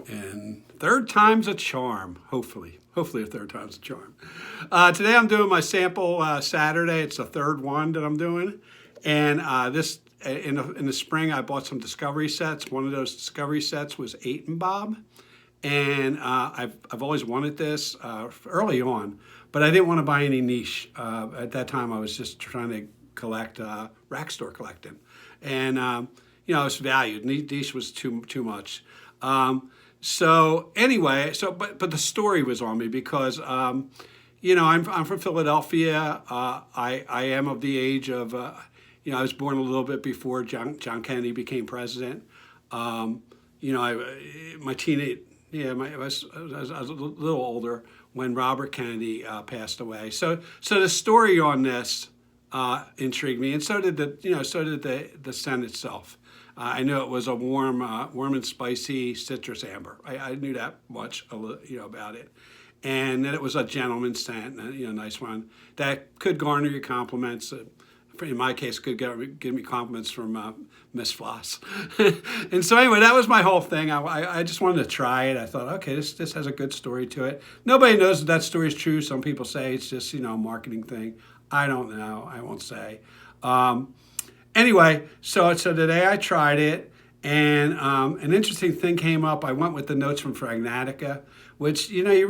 And third time's a charm, hopefully. Hopefully a third time's a charm. Today I'm doing my sample Saturday. It's the third one that I'm doing. And in the spring I bought some Discovery sets. One of those Discovery sets was 8 and Bob. And I've always wanted this early on, but I didn't want to buy any niche. At that time I was just trying to collect rack store collecting. And you know, it's valued. Niche was too much. So anyway, but the story was on me because you know, I'm from Philadelphia. I am of the age of you know, I was born a little bit before John Kennedy became president. You know, my teenage I was a little older when Robert Kennedy passed away. So the story on this intrigued me, and so did the scent itself. I knew it was a warm and spicy citrus amber. I knew that much, you know, about it, and that it was a gentleman's scent, you know, nice one that could garner your compliments. In my case, could give me compliments from Miss Floss. And so anyway, that was my whole thing. I just wanted to try it. I thought, okay, this has a good story to it. Nobody knows that story is true. Some people say it's just, you know, a marketing thing. I don't know. I won't say. Anyway, so today I tried it, and an interesting thing came up. I went with the notes from Fragnatica, which, you know, you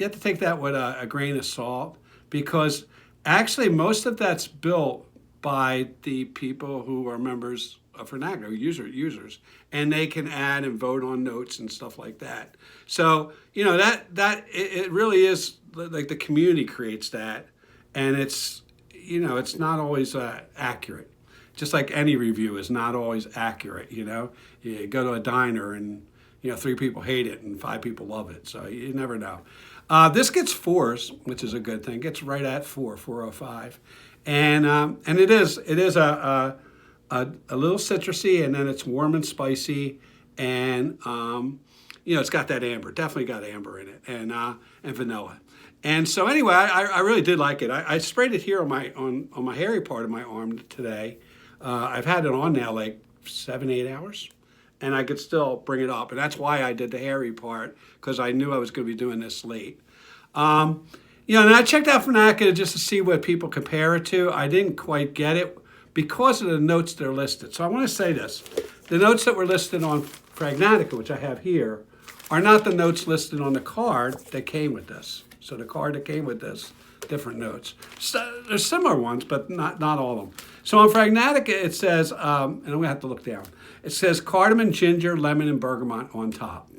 have to take that with a grain of salt, because actually most of that's built by the people who are members of Fragnatica, users, and they can add and vote on notes and stuff like that. So, you know, it really is like the community creates that, and it's, you know, it's not always accurate. Just like any review is not always accurate, you know. You go to a diner and, you know, 3 people hate it and 5 people love it, so you never know. This gets 4s, which is a good thing. It gets right at 4.05, and it is a little citrusy, and then it's warm and spicy, and you know, it's got that amber. Definitely got amber in it, and vanilla. And so anyway, I really did like it. I sprayed it here on my hairy part of my arm today. I've had it on now like 7-8 hours, and I could still bring it up. And that's why I did the hairy part, because I knew I was going to be doing this late. You know, and I checked out Fragnatica just to see what people compare it to. I didn't quite get it because of the notes that are listed. So I want to say this. The notes that were listed on Fragnatica, which I have here, are not the notes listed on the card that came with this. So the card that came with this, different notes. So there's similar ones, but not all of them. So on Fragnatica, it says, and I'm going to have to look down. It says cardamom, ginger, lemon, and bergamot on top.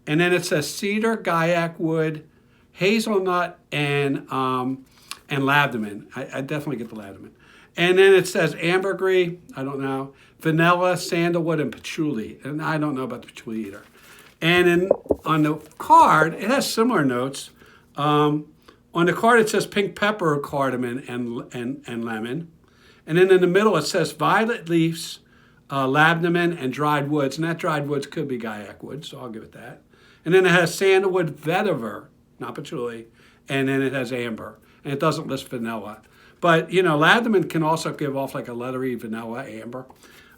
And then it says cedar, guaiac wood, hazelnut, and labdanum. I definitely get the labdanum. And then it says ambergris, I don't know, vanilla, sandalwood, and patchouli. And I don't know about the patchouli either. And then on the card, it has similar notes. On the card, it says pink pepper, cardamom, and lemon. And then in the middle, it says violet leaves, labdanum, and dried woods. And that dried woods could be guaiac wood, so I'll give it that. And then it has sandalwood, vetiver, not patchouli, and then it has amber. And it doesn't list vanilla. But, you know, labdanum can also give off like a leathery vanilla amber.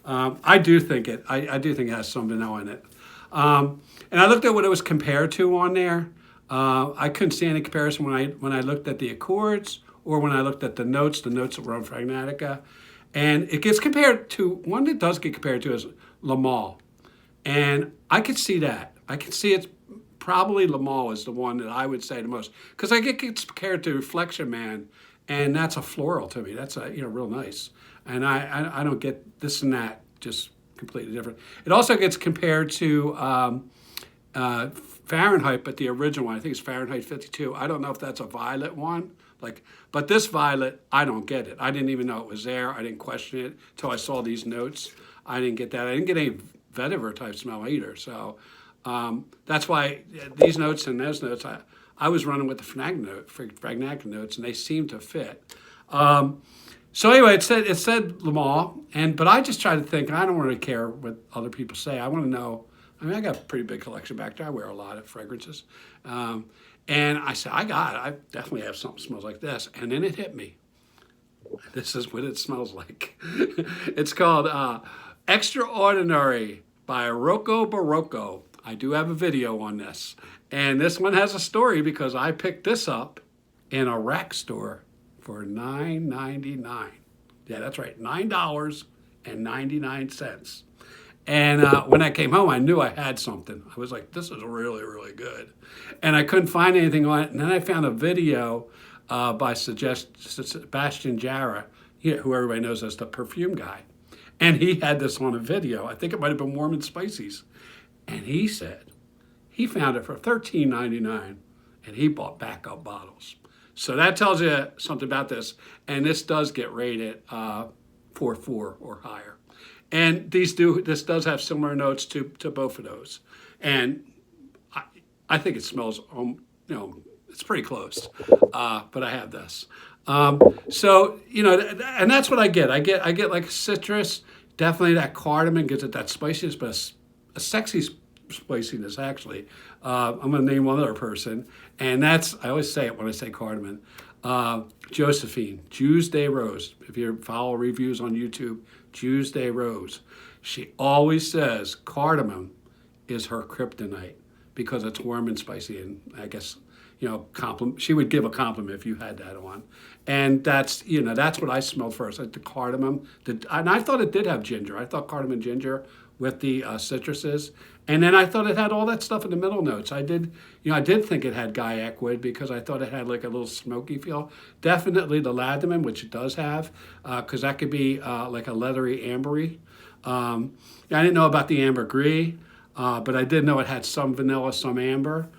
I do think it has some vanilla in it. And I looked at what it was compared to on there. I couldn't see any comparison when I looked at the accords or when I looked at the notes that were on Fragnatica. And it gets compared to, one that does get compared to is Le Male. And I could see that. I could see it's probably Le Male is the one that I would say the most. Because I get compared to Reflection Man, and that's a floral to me. That's a, you know, real nice. And I don't get this and that, just completely different. It also gets compared to Fahrenheit, but the original one, I think it's Fahrenheit 52. I don't know if that's a violet one, but this violet, I don't get it. I didn't even know it was there. I didn't question it until I saw these notes. I didn't get that. I didn't get any vetiver type smell either. So that's why these notes and those notes, I was running with the Fragnatica notes, and they seemed to fit. So anyway, it said Le Male, but I just try to think, I don't really care what other people say. I want to know. I mean, I got a pretty big collection back there. I wear a lot of fragrances. And I said, I definitely have something that smells like this. And then it hit me. This is what it smells like. It's called Extraordinary by Roccobarocco. I do have a video on this. And this one has a story because I picked this up in a rack store for $9.99. Yeah, that's right, $9.99. And when I came home, I knew I had something. I was like, this is really, really good. And I couldn't find anything on it. And then I found a video by Sebastian Jara, who everybody knows as the perfume guy. And he had this on a video. I think it might have been Warm and Spicy's. And he said he found it for $13.99 and he bought backup bottles. So that tells you something about this. And this does get rated 4.4 or higher. And this does have similar notes to both of those. And I think it smells, it's pretty close. But I have this. So, and that's what I get. I get like citrus, definitely that cardamom gives it that spiciness, but a sexy spiciness, actually. I'm going to name one other person. And I always say it when I say cardamom. Josephine, Jews Day Rose. If you follow reviews on YouTube, Jews Day Rose. She always says cardamom is her kryptonite because it's warm and spicy. And I guess, she would give a compliment if you had that on. And that's what I smelled first, like the cardamom. And I thought it did have ginger. I thought cardamom ginger with the citruses. And then I thought it had all that stuff in the middle notes. I did think it had Gaiac wood because I thought it had like a little smoky feel. Definitely the Labdanum, which it does have, because that could be like a leathery ambery. I didn't know about the ambergris, but I did know it had some vanilla, some amber.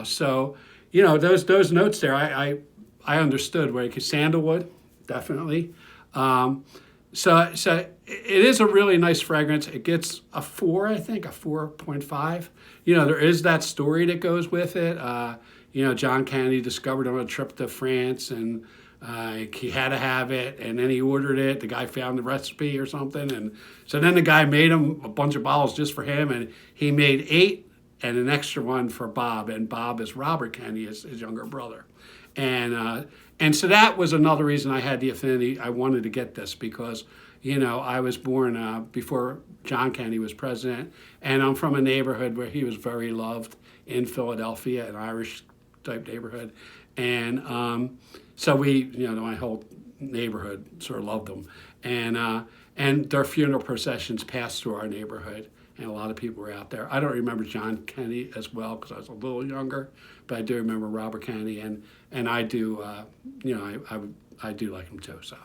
So, those notes there, I understood where sandalwood, definitely. So it is a really nice fragrance. It gets a 4, I think, a 4.5. There is that story that goes with it. John Kennedy discovered on a trip to France, and he had to have it, and then he ordered it. The guy found the recipe or something, and so then the guy made him a bunch of bottles just for him, and he made 8 and an extra one for Bob, and Bob is Robert Kennedy, his younger brother. And so that was another reason I had the affinity. I wanted to get this because, I was born before John Kennedy was president, and I'm from a neighborhood where he was very loved in Philadelphia, an Irish-type neighborhood. And so my whole neighborhood sort of loved him. And their funeral processions passed through our neighborhood, and a lot of people were out there. I don't remember John Kennedy as well because I was a little younger, but I do remember Robert Kennedy, and I do, I do like him too. So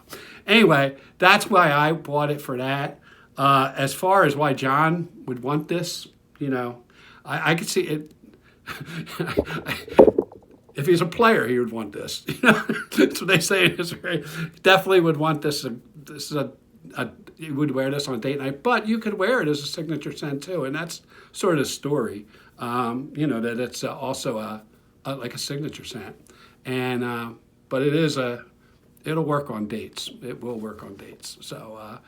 anyway, that's why I bought it for that. As far as why John would want this, I could see it. If he's a player, he would want this. That's what they say in Israel. Definitely would want this. This is you would wear this on a date night, but you could wear it as a signature scent too, and that's sort of the story. That it's also like a signature scent, and but it'll work on dates. It will work on dates. So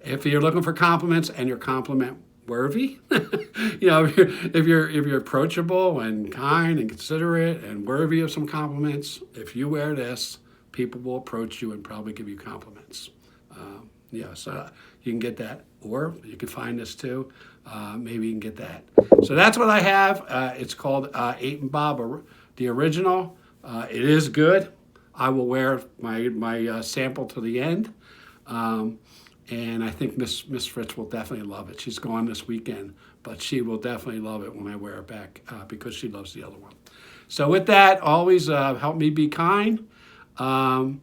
if you're looking for compliments and you're compliment worthy, if you're approachable and kind and considerate and worthy of some compliments, if you wear this, people will approach you and probably give you compliments. So you can get that, or you can find this too. Maybe you can get that. So that's what I have. It's called 8 and Bob, the original. It is good. I will wear my sample to the end. And I think Miss Fritz will definitely love it. She's gone this weekend, but she will definitely love it when I wear it back because she loves the other one. So with that, always help me be kind. And,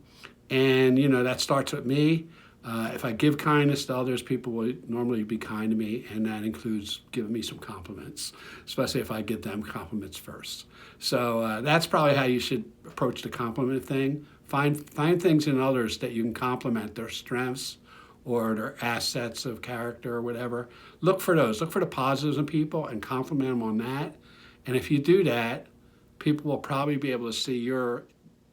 that starts with me. If I give kindness to others, people will normally be kind to me, and that includes giving me some compliments, especially if I give them compliments first. So that's probably how you should approach the compliment thing. Find things in others that you can compliment, their strengths or their assets of character or whatever. Look for those. Look for the positives in people and compliment them on that. And if you do that, people will probably be able to see your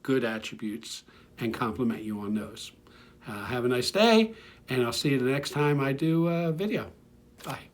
good attributes and compliment you on those. Have a nice day, and I'll see you the next time I do a video. Bye.